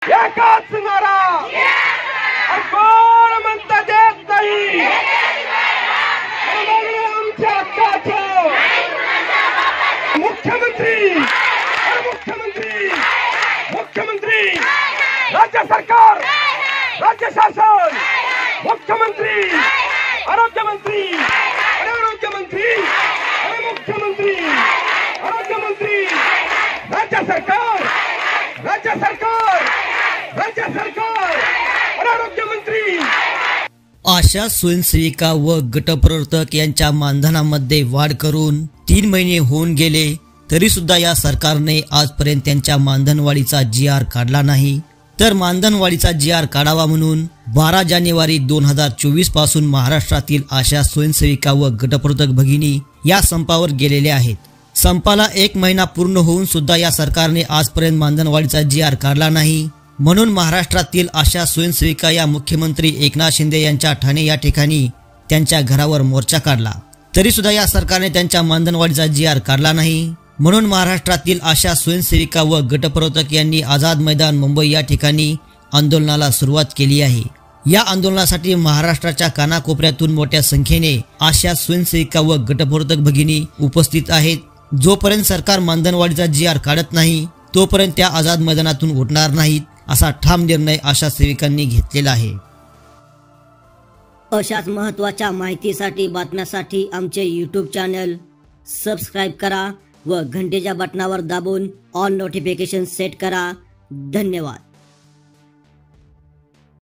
एकाच नारा कोण म्हणता देत नाही आमच्या हक्काचं मुख्यमंत्री मुख्यमंत्री मुख्यमंत्री राज्य सरकार राज्य शासन मुख्यमंत्री आरोग्यमंत्री आरोग्यमंत्री मुख्यमंत्री आरोग्यमंत्री राज्य सरकार राज्य सरकार राज्य सरकार आरोग्यमंत्री। आशा स्वयंसेविका व गटप्रवर्तक यांच्या मानधनामध्ये वाढ करून 3 महिने होऊन गेले तरी सुद्धा या सरकारने आजपर्यंत त्यांच्या मानधनवाढीचा GR काढला नाही। तर मानधनवाढीचा GR काढावा म्हणून 12 जानेवारी 2024 पासून महाराष्ट्रातील आशा स्वयंसेविका व गटप्रवर्तक भगिनी या संपावर गेलेले आहेत। संपाला 1 महिना पूर्ण होऊन सुद्धा या सरकारने आजपर्यंत मानधनवाढीचा GR काढला नाही। म्हणून महाराष्ट्रातील आशा स्वयंसेविका या मुख्यमंत्री एकनाथ शिंदे यांच्या ठाणे या ठिकाणी त्यांच्या घरावर मोर्चा काढला तरी सुद्धा या सरकारने त्यांच्या मानधनवाढीचा GR काढला नाही। म्हणून महाराष्ट्रातील आशा स्वयंसेविका व गटप्रवर्तक यांनी आझाद मैदान मुंबई या ठिकाणी आंदोलनाला सुरुवात केली आहे। या आंदोलनासाठी महाराष्ट्राच्या कानाकोपऱ्यातून मोठ्या संख्येने आशा स्वयंसेविका व गटप्रवर्तक भगिनी उपस्थित आहेत। जोपर्यंत सरकार मानधनवाढीचा GR काढत नाही तोपर्यंत त्या आझाद मैदानातून उठणार नाहीत असा ठाम निर्णय आशा सेविकांनी घेतलेला आहे। अशाच महत्त्वाच्या माहितीसाठी बातम्यासाठी आमचे YouTube चॅनल सबस्क्राइब करा व घंटेच्या बटनावर दाबून ऑल नोटिफिकेशन सेट करा। धन्यवाद।